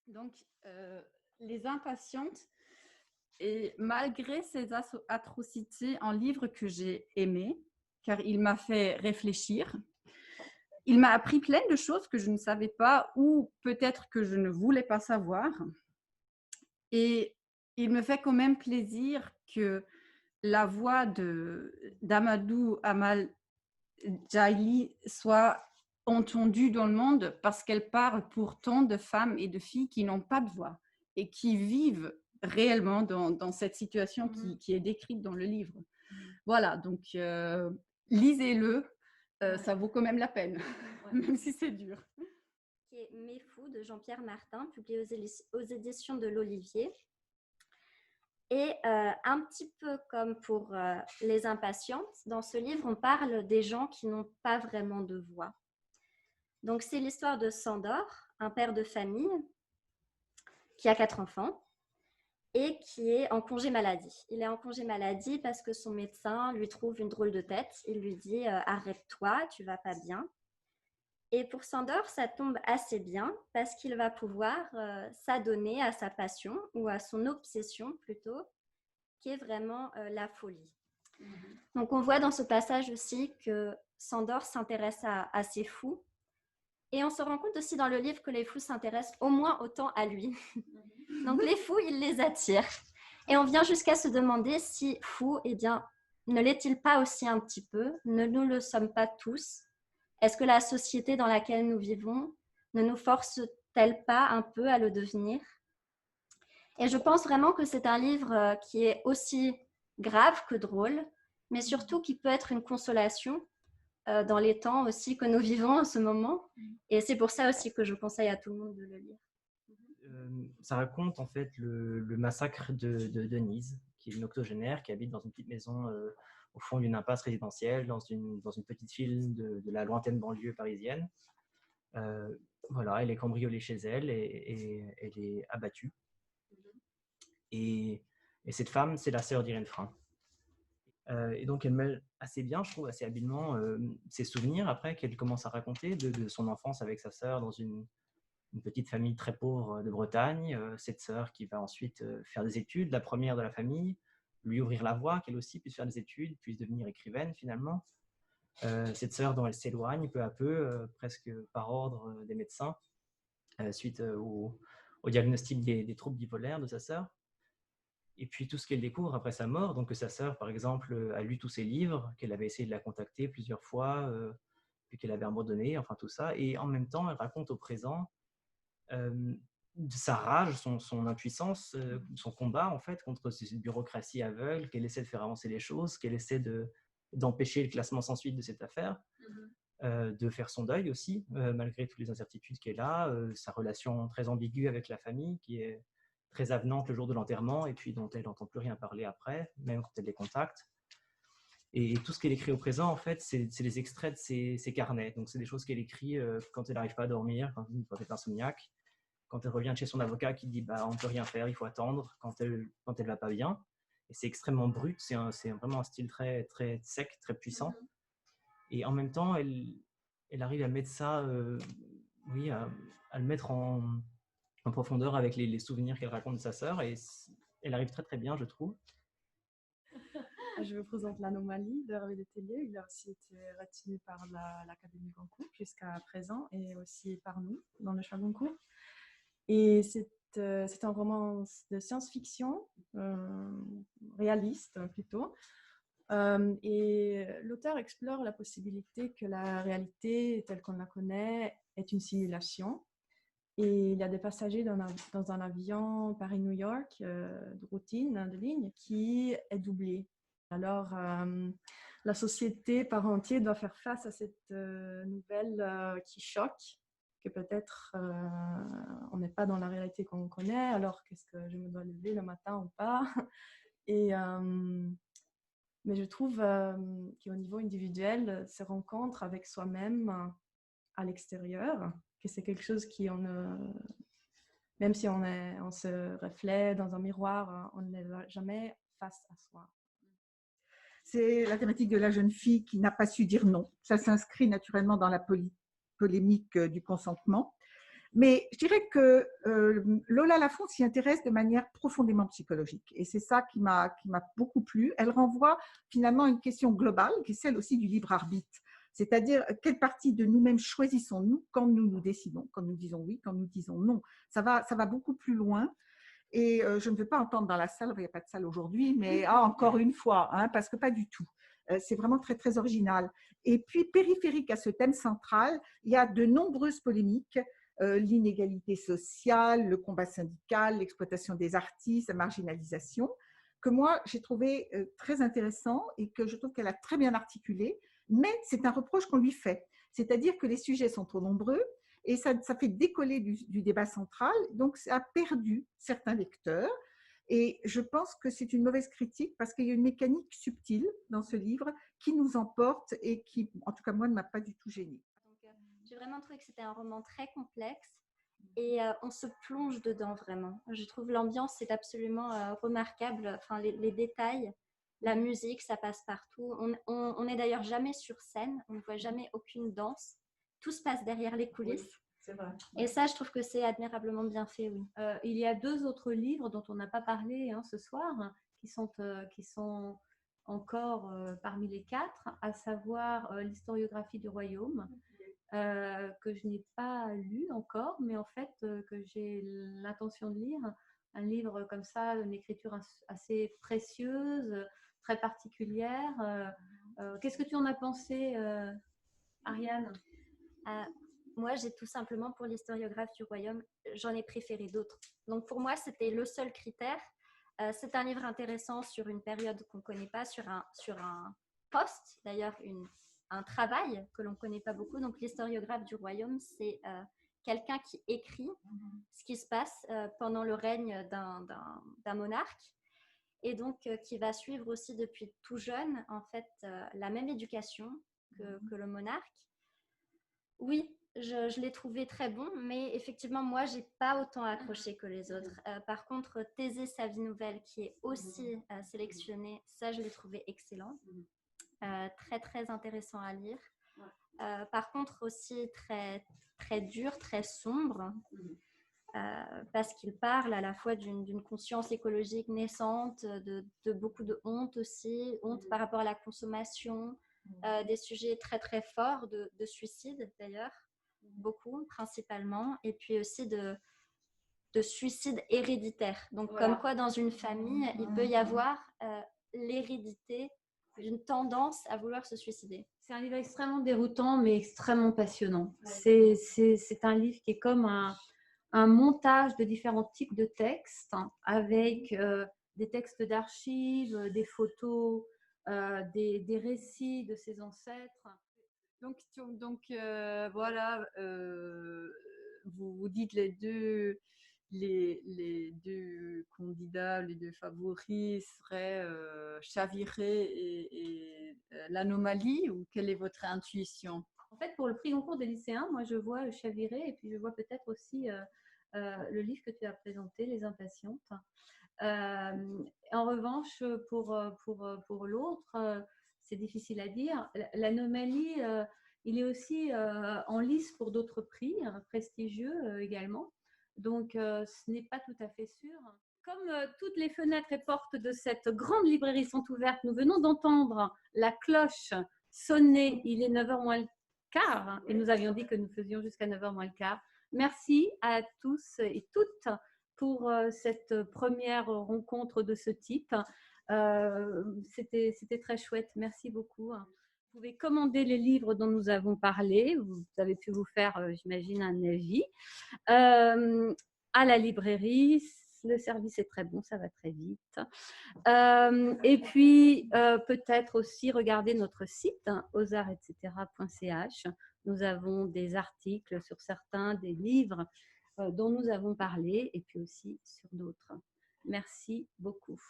Donc, Les Impatientes, et malgré ces atrocités, un livre que j'ai aimé, car il m'a fait réfléchir. Il m'a appris plein de choses que je ne savais pas ou peut-être que je ne voulais pas savoir. Et il me fait quand même plaisir que la voix d'Amadou Amal Jaili soit entendue dans le monde parce qu'elle parle pour tant de femmes et de filles qui n'ont pas de voix et qui vivent réellement dans cette situation qui est décrite dans le livre. Voilà, donc lisez-le, ça vaut quand même la peine, même si c'est dur. Qui est Mes Fous de Jean-Pierre Martin, publié aux éditions de l'Olivier. Et un petit peu comme pour Les Impatientes, dans ce livre, on parle des gens qui n'ont pas vraiment de voix. Donc, c'est l'histoire de Sandor, un père de famille qui a 4 enfants et qui est en congé maladie. Il est en congé maladie parce que son médecin lui trouve une drôle de tête. Il lui dit arrête-toi, tu vas pas bien. Et pour Sandor, ça tombe assez bien parce qu'il va pouvoir s'adonner à sa passion ou à son obsession plutôt, qui est vraiment la folie. Donc on voit dans ce passage aussi que Sandor s'intéresse à ces fous. Et on se rend compte aussi dans le livre que les fous s'intéressent au moins autant à lui. Donc les fous, il les attire. Et on vient jusqu'à se demander si fou, eh bien, ne l'est-il pas aussi un petit peu? Ne nous le sommes pas tous? Est-ce que la société dans laquelle nous vivons ne nous force-t-elle pas un peu à le devenir? Et je pense vraiment que c'est un livre qui est aussi grave que drôle, mais surtout qui peut être une consolation dans les temps aussi que nous vivons en ce moment. Et c'est pour ça aussi que je conseille à tout le monde de le lire. Ça raconte en fait le massacre de Denise, qui est une octogénaire qui habite dans une petite maison au fond d'une impasse résidentielle dans une petite ville de la lointaine banlieue parisienne. Voilà, elle est cambriolée chez elle et elle est abattue. Et cette femme, c'est la sœur d'Irène Frein. Et donc, elle mêle assez bien, je trouve, assez habilement, ses souvenirs après qu'elle commence à raconter de son enfance avec sa sœur dans une petite famille très pauvre de Bretagne. Cette sœur qui va ensuite faire des études, la première de la famille, lui ouvrir la voie, qu'elle aussi puisse faire des études, puisse devenir écrivaine finalement. Cette sœur dont elle s'éloigne peu à peu, presque par ordre des médecins, suite au diagnostic des troubles bipolaires de sa sœur. Et puis tout ce qu'elle découvre après sa mort, donc que sa sœur, par exemple, a lu tous ses livres, qu'elle avait essayé de la contacter plusieurs fois, puis qu'elle avait abandonné, enfin tout ça. Et en même temps, elle raconte au présent sa rage, son impuissance, son combat en fait contre cette bureaucratie aveugle, qu'elle essaie de faire avancer les choses, qu'elle essaie d'empêcher le classement sans suite de cette affaire, de faire son deuil aussi, malgré toutes les incertitudes qu'elle a, sa relation très ambiguë avec la famille, qui est très avenante le jour de l'enterrement et puis dont elle n'entend plus rien parler après, même quand elle les contacte. Et tout ce qu'elle écrit au présent, en fait, c'est des extraits de ses carnets. Donc, c'est des choses qu'elle écrit quand elle n'arrive pas à dormir, quand elle est insomniaque, quand elle revient de chez son avocat qui dit bah, on ne peut rien faire, il faut attendre, quand elle va pas bien. Et c'est extrêmement brut, c'est vraiment un style très, très sec, très puissant. Et en même temps, elle arrive à mettre ça, oui, à le mettre en profondeur avec les souvenirs qu'elle raconte de sa sœur. Et elle arrive très très bien, je trouve. Je vous présente l'Anomalie d'Hervé Letellier. Il a aussi été retenu par l'Académie Goncourt jusqu'à présent et aussi par nous dans le choix Goncourt. Et c'est un roman de science-fiction, réaliste plutôt. Et l'auteur explore la possibilité que la réalité telle qu'on la connaît est une simulation. Et il y a des passagers dans un avion Paris-New York de routine, de ligne, qui est doublé. Alors, la société par entier doit faire face à cette nouvelle qui choque, que peut-être on n'est pas dans la réalité qu'on connaît, alors qu'est-ce que je me dois lever le matin ou pas. Et, mais je trouve qu'au niveau individuel, ces rencontres avec soi-même à l'extérieur, que c'est quelque chose qui même si on se reflète dans un miroir, on n'est jamais face à soi. C'est la thématique de la jeune fille qui n'a pas su dire non. Ça s'inscrit naturellement dans la polémique du consentement. Mais je dirais que Lola Lafont s'y intéresse de manière profondément psychologique. Et c'est ça qui m'a beaucoup plu. Elle renvoie finalement à une question globale, qui est celle aussi du libre arbitre. C'est-à-dire, quelle partie de nous-mêmes choisissons-nous quand nous nous décidons, quand nous disons oui, quand nous disons non. Ça va beaucoup plus loin. Et je ne veux pas entendre dans la salle, il n'y a pas de salle aujourd'hui, mais encore une fois, hein, parce que pas du tout. C'est vraiment très, très original. Et puis, périphérique à ce thème central, il y a de nombreuses polémiques, l'inégalité sociale, le combat syndical, l'exploitation des artistes, la marginalisation, que moi, j'ai trouvé très intéressant et que je trouve qu'elle a très bien articulé, mais c'est un reproche qu'on lui fait. C'est-à-dire que les sujets sont trop nombreux, et ça fait décoller du débat central, donc ça a perdu certains lecteurs. Et je pense que c'est une mauvaise critique parce qu'il y a une mécanique subtile dans ce livre qui nous emporte et qui, en tout cas moi, ne m'a pas du tout gênée. J'ai vraiment trouvé que c'était un roman très complexe et on se plonge dedans vraiment. Je trouve l'ambiance est absolument remarquable, enfin, les détails, la musique, ça passe partout. On n'est d'ailleurs jamais sur scène, on ne voit jamais aucune danse. Tout se passe derrière les coulisses. Oui, c'est vrai. Et ça, je trouve que c'est admirablement bien fait, oui. Il y a 2 autres livres dont on n'a pas parlé ce soir, qui sont encore parmi les 4, à savoir l'historiographie du royaume, que je n'ai pas lu encore, mais en fait que j'ai l'intention de lire. Un livre comme ça, une écriture assez précieuse, très particulière. Qu'est-ce que tu en as pensé, Ariane? Moi, j'ai tout simplement, pour l'historiographe du royaume, j'en ai préféré d'autres. Donc pour moi, c'était le seul critère. C'est un livre intéressant sur une période qu'on ne connaît pas, sur un poste, d'ailleurs un travail que l'on ne connaît pas beaucoup. Donc l'historiographe du royaume, c'est quelqu'un qui écrit ce qui se passe pendant le règne d'un monarque, et donc qui va suivre aussi depuis tout jeune, en fait, la même éducation que le monarque. Oui, je l'ai trouvé très bon, mais effectivement, moi, j'ai pas autant accroché que les autres. Par contre, Thésée, sa vie nouvelle, qui est aussi sélectionnée, ça, je l'ai trouvé excellent. Très, très intéressant à lire. Par contre, aussi très, très dur, très sombre, parce qu'il parle à la fois d'une conscience écologique naissante, de beaucoup de honte aussi, honte par rapport à la consommation, des sujets très, très forts de suicide, d'ailleurs. Beaucoup, principalement, et puis aussi de suicide héréditaire. Donc, voilà. Comme quoi, dans une famille, il peut y avoir l'hérédité d'une tendance à vouloir se suicider. C'est un livre extrêmement déroutant, mais extrêmement passionnant. C'est un livre qui est comme un montage de différents types de textes, avec des textes d'archives, des photos, des récits de ses ancêtres. Donc voilà, vous dites les deux candidats, les deux favoris seraient Chaviré et l'Anomalie, ou quelle est votre intuition? En fait, pour le prix Goncourt des lycéens, moi je vois Chaviré, et puis je vois peut-être aussi le livre que tu as présenté, Les Impatientes. En revanche, pour l'autre, c'est difficile à dire. L'Anomalie, il est aussi en lice pour d'autres prix prestigieux également. Donc, ce n'est pas tout à fait sûr. Comme toutes les fenêtres et portes de cette grande librairie sont ouvertes, nous venons d'entendre la cloche sonner. Il est 9h moins le quart, et nous avions dit que nous faisions jusqu'à 9h moins le quart. Merci à tous et toutes pour cette première rencontre de ce type. C'était très chouette. Merci beaucoup. Vous pouvez commander les livres dont nous avons parlé. Vous avez pu vous faire, j'imagine, un avis. À la librairie, le service est très bon, ça va très vite. Et puis, peut-être aussi regarder notre site, ausarts-etc.ch. Nous avons des articles sur certains des livres dont nous avons parlé, et puis aussi sur d'autres. Merci beaucoup.